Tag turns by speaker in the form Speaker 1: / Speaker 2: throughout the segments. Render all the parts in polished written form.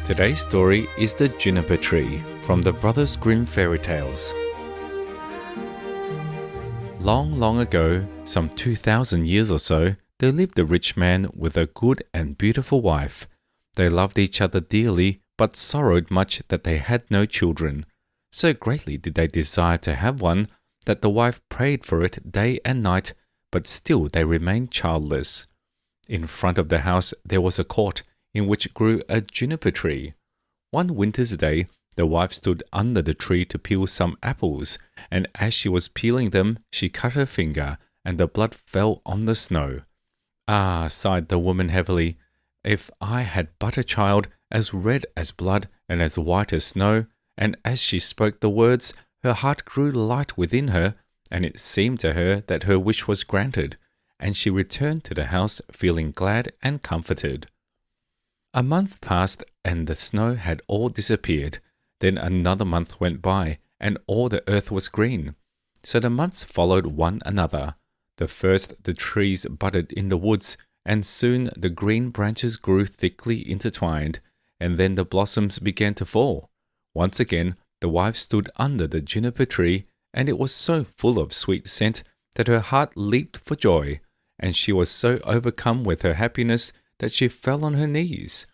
Speaker 1: Today's story is the Juniper Tree from the Brothers Grimm fairy tales. Long, long ago, some 2,000 years or so, there lived a rich man with a good and beautiful wife. They loved each other dearly, but sorrowed much that they had no children. So greatly did they desire to have one, that the wife prayed for it day and night, but still they remained childless. In front of the house there was a court, in which grew a juniper tree. One winter's day, the wife stood under the tree to peel some apples, and as she was peeling them, she cut her finger, and the blood fell on the snow. "Ah," sighed the woman heavily, "if I had but a child as red as blood and as white as snow." And as she spoke the words, her heart grew light within her, and it seemed to her that her wish was granted, and she returned to the house feeling glad and comforted. A month passed, and the snow had all disappeared. Then another month went by, and all the earth was green. So the months followed one another. The first the trees budded in the woods, and soon the green branches grew thickly intertwined, and then the blossoms began to fall. Once again the wife stood under the juniper tree, and it was so full of sweet scent that her heart leaped for joy, and she was so overcome with her happiness that she fell on her knees.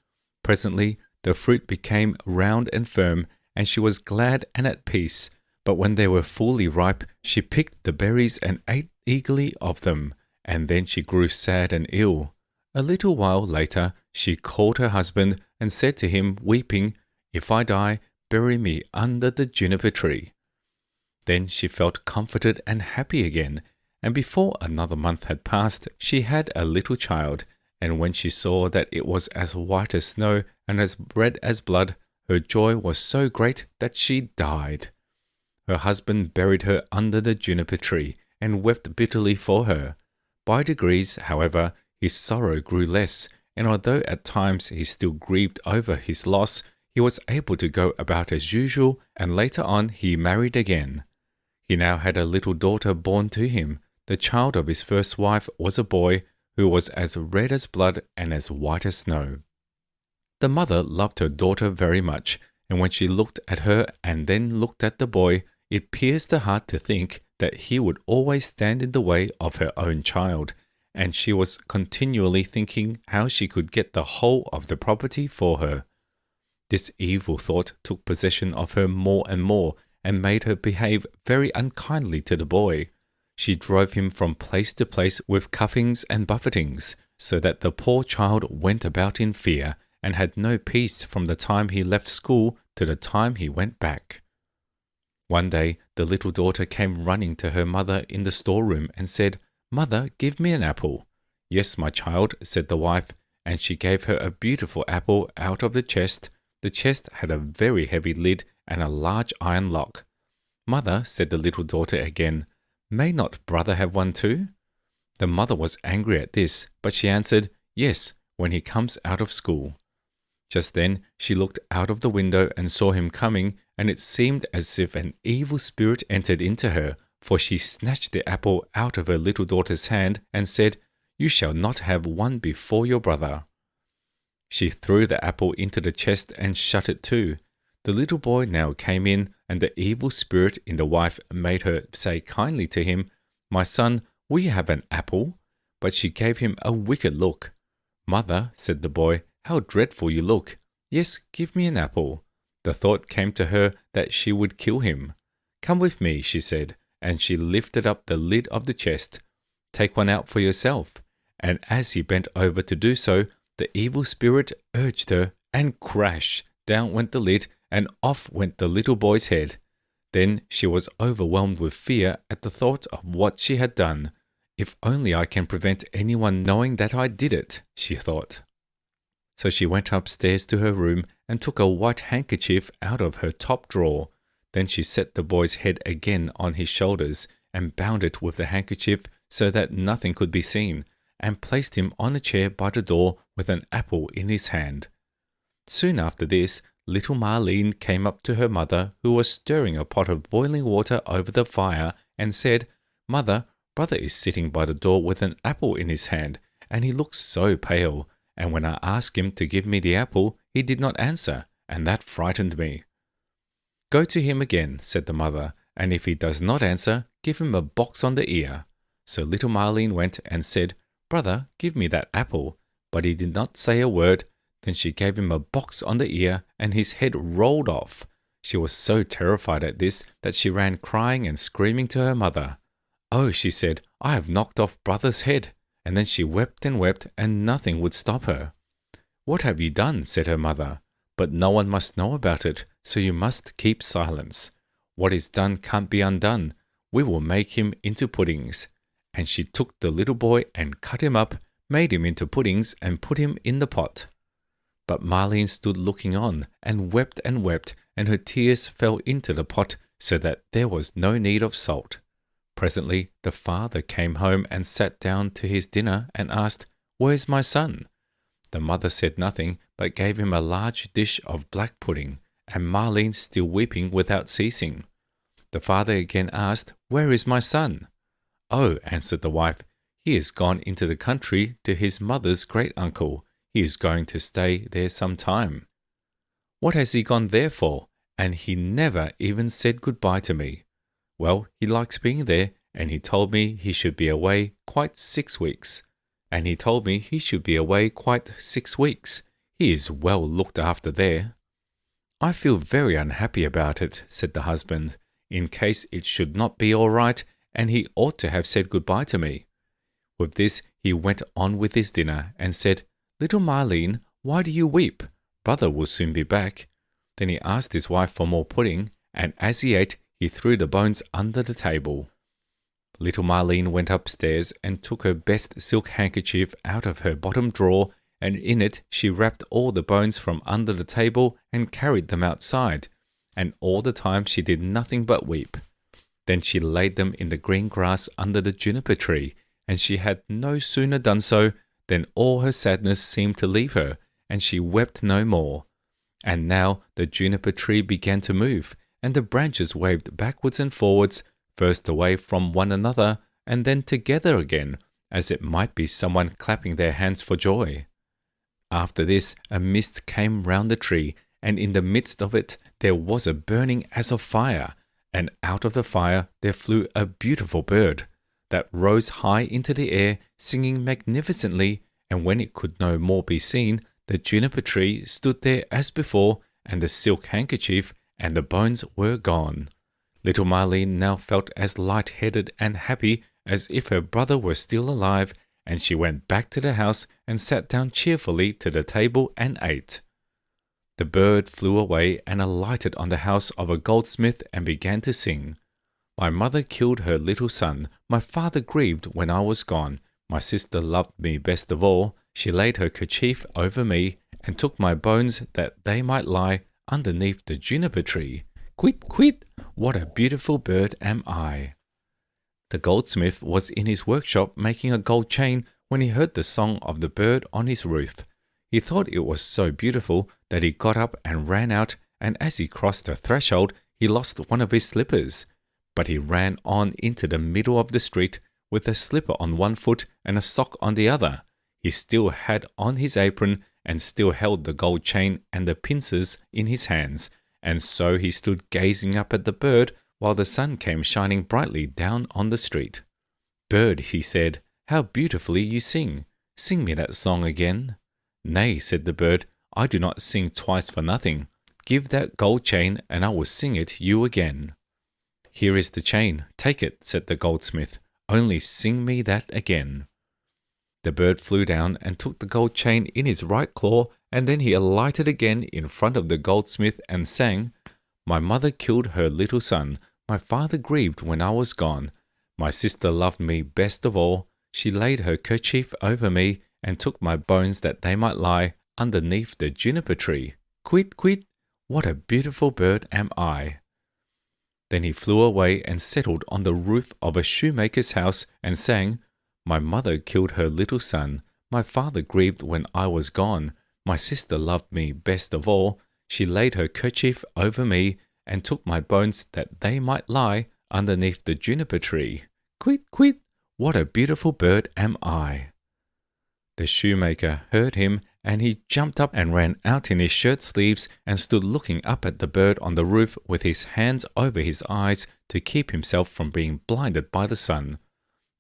Speaker 1: Presently the fruit became round and firm, and she was glad and at peace. But when they were fully ripe, she picked the berries and ate eagerly of them, and then she grew sad and ill. A little while later she called her husband and said to him, weeping, "If I die, bury me under the juniper tree." Then she felt comforted and happy again, and before another month had passed, she had a little child. And when she saw that it was as white as snow and as red as blood, her joy was so great that she died. Her husband buried her under the juniper tree and wept bitterly for her. By degrees, however, his sorrow grew less, and although at times he still grieved over his loss, he was able to go about as usual, and later on he married again. He now had a little daughter born to him. The child of his first wife was a boy, who was as red as blood and as white as snow. The mother loved her daughter very much, and when she looked at her and then looked at the boy, it pierced her heart to think that he would always stand in the way of her own child, and she was continually thinking how she could get the whole of the property for her. This evil thought took possession of her more and more, and made her behave very unkindly to the boy. She drove him from place to place with cuffings and buffetings, so that the poor child went about in fear, and had no peace from the time he left school to the time he went back. One day the little daughter came running to her mother in the storeroom and said, "Mother, give me an apple." "Yes, my child," said the wife, and she gave her a beautiful apple out of the chest. The chest had a very heavy lid and a large iron lock. "Mother," said the little daughter again, "may not brother have one too?" The mother was angry at this, but she answered, "Yes, when he comes out of school." Just then she looked out of the window and saw him coming, and it seemed as if an evil spirit entered into her, for she snatched the apple out of her little daughter's hand and said, "You shall not have one before your brother." She threw the apple into the chest and shut it too. The little boy now came in, and the evil spirit in the wife made her say kindly to him, "My son, will you have an apple?" But she gave him a wicked look. "Mother," said the boy, "how dreadful you look. Yes, give me an apple." The thought came to her that she would kill him. "Come with me," she said, and she lifted up the lid of the chest. "Take one out for yourself." And as he bent over to do so, the evil spirit urged her, and crash! Down went the lid, and off went the little boy's head. Then she was overwhelmed with fear at the thought of what she had done. "If only I can prevent anyone knowing that I did it," she thought. So she went upstairs to her room and took a white handkerchief out of her top drawer. Then she set the boy's head again on his shoulders and bound it with the handkerchief so that nothing could be seen, and placed him on a chair by the door with an apple in his hand. Soon after this, little Marlene came up to her mother, who was stirring a pot of boiling water over the fire, and said, "Mother, brother is sitting by the door with an apple in his hand, and he looks so pale, and when I asked him to give me the apple, he did not answer, and that frightened me. Go to him again, said the mother, and if he does not answer, give him a box on the ear. So little Marlene went and said, Brother, give me that apple. But he did not say a word. Then she gave him a box on the ear, and his head rolled off. She was so terrified at this that she ran crying and screaming to her mother. Oh, she said, I have knocked off brother's head. And then she wept, and nothing would stop her. What have you done? Said her mother. But no one must know about it, so you must keep silence. What is done can't be undone. We will make him into puddings. And she took the little boy and cut him up, made him into puddings, and put him in the pot. But Marlene stood looking on, and wept, and her tears fell into the pot, so that there was no need of salt. Presently the father came home and sat down to his dinner and asked, Where's my son? The mother said nothing, but gave him a large dish of black pudding, and Marlene still weeping without ceasing. The father again asked, Where is my son? Oh, answered the wife, he is gone into the country to his mother's great uncle. He is going to stay there some time. What has he gone there for? And he never even said goodbye to me. Well, he likes being there, and he told me he should be away quite 6 weeks. He is well looked after there. I feel very unhappy about it, said the husband, in case it should not be all right, and he ought to have said goodbye to me. With this, he went on with his dinner and said, Little Marlene, why do you weep? Brother will soon be back. Then he asked his wife for more pudding, and as he ate, he threw the bones under the table. Little Marlene went upstairs and took her best silk handkerchief out of her bottom drawer, and in it she wrapped all the bones from under the table and carried them outside, and all the time she did nothing but weep. Then she laid them in the green grass under the juniper tree, and she had no sooner done so than all her sadness seemed to leave her, and she wept no more. And now the juniper tree began to move, and the branches waved backwards and forwards, first away from one another, and then together again, as it might be someone clapping their hands for joy. After this, a mist came round the tree, and in the midst of it there was a burning as of fire, and out of the fire there flew a beautiful bird, that rose high into the air, singing magnificently, and when it could no more be seen, the juniper tree stood there as before, and the silk handkerchief and the bones were gone. Little Marlene now felt as light-headed and happy as if her brother were still alive, and she went back to the house and sat down cheerfully to the table and ate. The bird flew away and alighted on the house of a goldsmith and began to sing. My mother killed her little son. My father grieved when I was gone. My sister loved me best of all. She laid her kerchief over me and took my bones that they might lie underneath the juniper tree. Quit, quit! What a beautiful bird am I! The goldsmith was in his workshop making a gold chain when he heard the song of the bird on his roof. He thought it was so beautiful that he got up and ran out, and as he crossed the threshold, he lost one of his slippers. But he ran on into the middle of the street with a slipper on one foot and a sock on the other. He still had on his apron and still held the gold chain and the pincers in his hands, and so he stood gazing up at the bird while the sun came shining brightly down on the street. Bird, he said, how beautifully you sing. Sing me that song again. Nay, said the bird, I do not sing twice for nothing. Give that gold chain, and I will sing it you again. Here is the chain, take it, said the goldsmith. Only sing me that again. The bird flew down and took the gold chain in his right claw, and then he alighted again in front of the goldsmith and sang, My mother killed her little son. My father grieved when I was gone. My sister loved me best of all. She laid her kerchief over me and took my bones that they might lie underneath the juniper tree. Quit, quit! What a beautiful bird am I! Then he flew away and settled on the roof of a shoemaker's house and sang, My mother killed her little son. My father grieved when I was gone. My sister loved me best of all. She laid her kerchief over me and took my bones that they might lie underneath the juniper tree. Quit, quit! What a beautiful bird am I! The shoemaker heard him and he jumped up and ran out in his shirt sleeves and stood looking up at the bird on the roof with his hands over his eyes to keep himself from being blinded by the sun.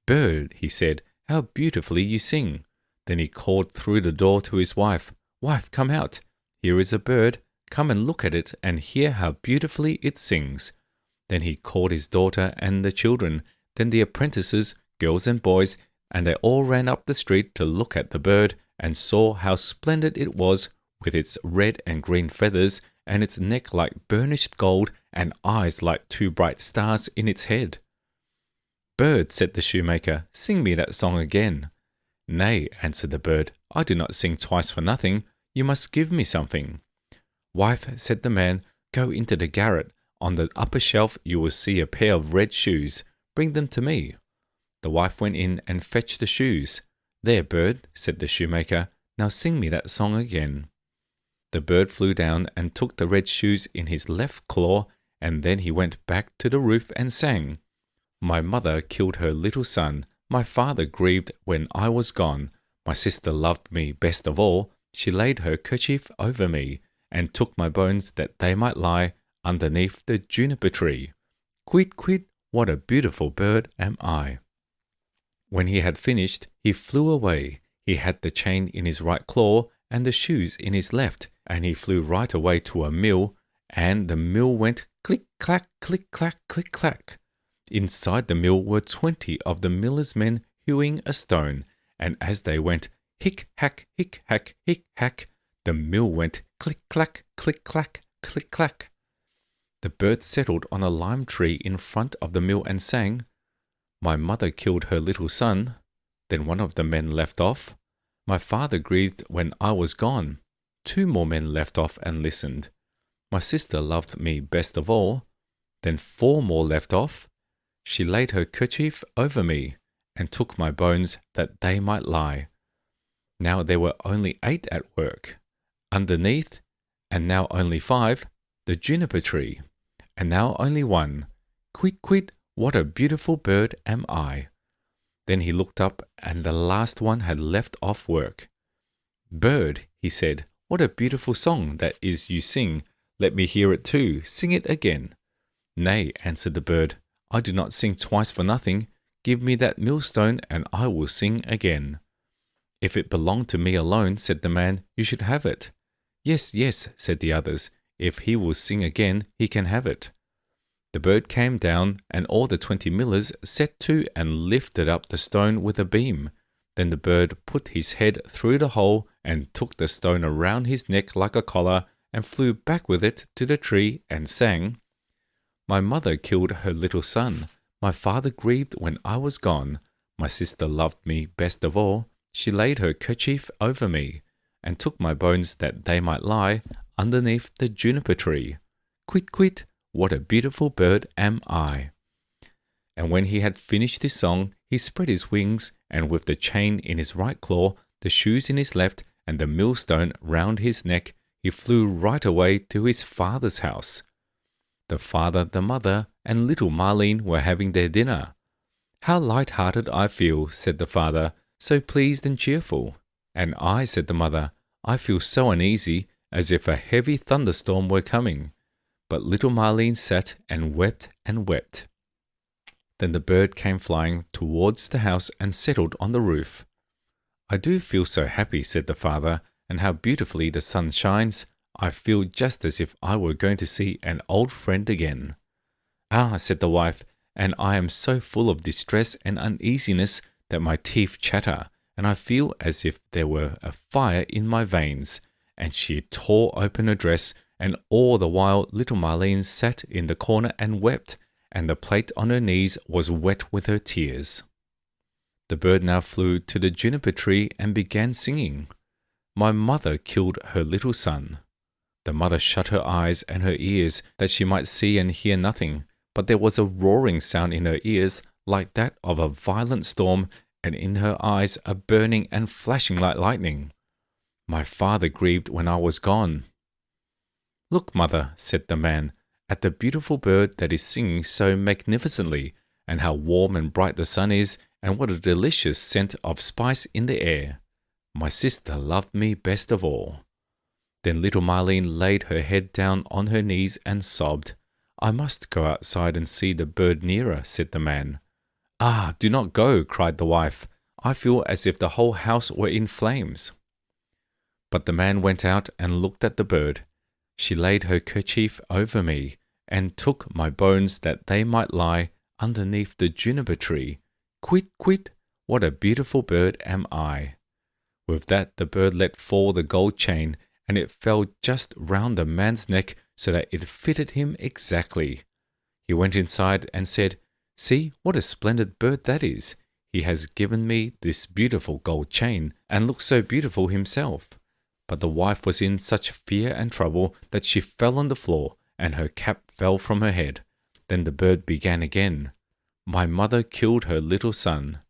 Speaker 1: "Bird," he said, "how beautifully you sing." Then he called through the door to his wife, "Wife, come out. Here is a bird. Come and look at it and hear how beautifully it sings." Then he called his daughter and the children, then the apprentices, girls and boys, and they all ran up the street to look at the bird and saw how splendid it was with its red and green feathers and its neck like burnished gold and eyes like two bright stars in its head. "Bird," said the shoemaker, "sing me that song again." "Nay," answered the bird, "I do not sing twice for nothing. You must give me something." "Wife," said the man, "go into the garret. On the upper shelf you will see a pair of red shoes. Bring them to me." The wife went in and fetched the shoes. "There, bird," said the shoemaker, "now sing me that song again." The bird flew down and took the red shoes in his left claw, and then he went back to the roof and sang, "My mother killed her little son. My father grieved when I was gone. My sister loved me best of all. She laid her kerchief over me, and took my bones that they might lie underneath the juniper tree. Quit, quit, what a beautiful bird am I." When he had finished, he flew away. He had the chain in his right claw and the shoes in his left, and he flew right away to a mill, and the mill went click-clack, click-clack, click-clack. Inside the mill were 20 of the miller's men hewing a stone, and as they went hick-hack, hick-hack, hick-hack, the mill went click-clack, click-clack, click-clack. The bird settled on a lime tree in front of the mill and sang, "My mother killed her little son." Then one of the men left off. "My father grieved when I was gone." 2 more men left off and listened. "My sister loved me best of all." Then 4 more left off. "She laid her kerchief over me, and took my bones that they might lie." Now there were only 8 at work. Underneath, and now only 5, the juniper tree, and now only 1. Quit, quit, what a beautiful bird am I. Then he looked up, and the last one had left off work. "Bird," he said, "what a beautiful song that is you sing. Let me hear it too. Sing it again." "Nay," answered the bird, "I do not sing twice for nothing. Give me that millstone, and I will sing again." "If it belonged to me alone," said the man, "you should have it." "Yes, yes," said the others, "if he will sing again, he can have it." The bird came down, and all the 20 millers set to and lifted up the stone with a beam. Then the bird put his head through the hole and took the stone around his neck like a collar and flew back with it to the tree and sang, "My mother killed her little son. My father grieved when I was gone. My sister loved me best of all. She laid her kerchief over me, and took my bones that they might lie underneath the juniper tree. Quit, quit, what a beautiful bird am I." And when he had finished this song, he spread his wings, and with the chain in his right claw, the shoes in his left, and the millstone round his neck, he flew right away to his father's house. The father, the mother, and little Marlene were having their dinner. "How light-hearted I feel," said the father, "so pleased and cheerful." "And I," said the mother, "I feel so uneasy, as if a heavy thunderstorm were coming." But little Marlene sat and wept and wept. Then the bird came flying towards the house and settled on the roof. "I do feel so happy," said the father, "and how beautifully the sun shines. I feel just as if I were going to see an old friend again." "Ah," said the wife, "and I am so full of distress and uneasiness that my teeth chatter, and I feel as if there were a fire in my veins." And she tore open her dress, and all the while little Marlene sat in the corner and wept, and the plate on her knees was wet with her tears. The bird now flew to the juniper tree and began singing, "My mother killed her little son." The mother shut her eyes and her ears that she might see and hear nothing, but there was a roaring sound in her ears like that of a violent storm, and in her eyes a burning and flashing like lightning. "My father grieved when I was gone." "Look, mother," said the man, "at the beautiful bird that is singing so magnificently, and how warm and bright the sun is, and what a delicious scent of spice in the air." My sister loved me best of all. Then little Marlene laid her head down on her knees and sobbed. I must go outside and see the bird nearer, said the man. Ah, do not go, cried the wife. I feel as if the whole house were in flames. But the man went out and looked at the bird. She laid her kerchief over me and took my bones that they might lie underneath the juniper tree. Quit, quit, what a beautiful bird am I. With that the bird let fall the gold chain, and it fell just round the man's neck so that it fitted him exactly. He went inside and said, See what a splendid bird that is. He has given me this beautiful gold chain, and looks so beautiful himself. But the wife was in such fear and trouble that she fell on the floor, and her cap fell from her head. Then the bird began again. My mother killed her little son.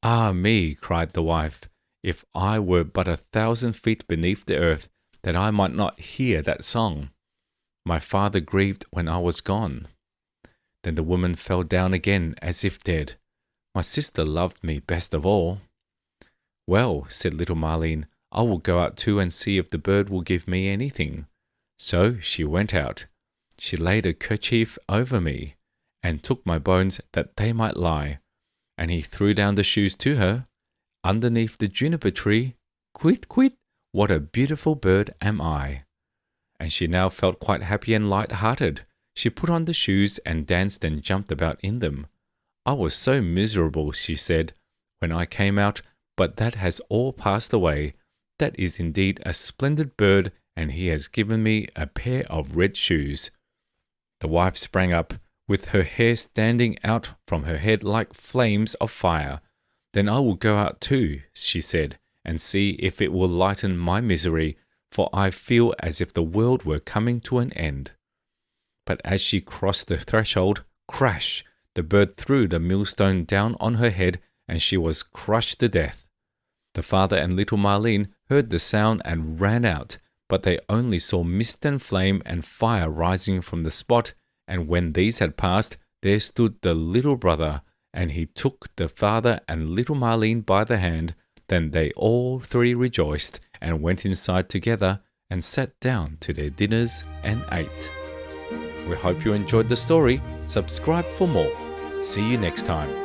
Speaker 1: Ah me, cried the wife, if I were but 1,000 feet beneath the earth, that I might not hear that song. My father grieved when I was gone. Then the woman fell down again as if dead. My sister loved me best of all. Well, said little Marlene, I will go out too and see if the bird will give me anything. So she went out. She laid a kerchief over me, and took my bones that they might lie. And he threw down the shoes to her. Underneath the juniper tree, quit, quit, what a beautiful bird am I. And she now felt quite happy and light-hearted. She put on the shoes and danced and jumped about in them. I was so miserable, she said, when I came out, but that has all passed away. That is indeed a splendid bird, and he has given me a pair of red shoes. The wife sprang up, with her hair standing out from her head like flames of fire. Then I will go out too, she said, and see if it will lighten my misery, for I feel as if the world were coming to an end. But as she crossed the threshold, crash! The bird threw the millstone down on her head, and she was crushed to death. The father and little Marlene heard the sound and ran out, but they only saw mist and flame and fire rising from the spot, and when these had passed, there stood the little brother, and he took the father and little Marlene by the hand. Then they all three rejoiced, and went inside together, and sat down to their dinners and ate. We hope you enjoyed the story. Subscribe for more. See you next time.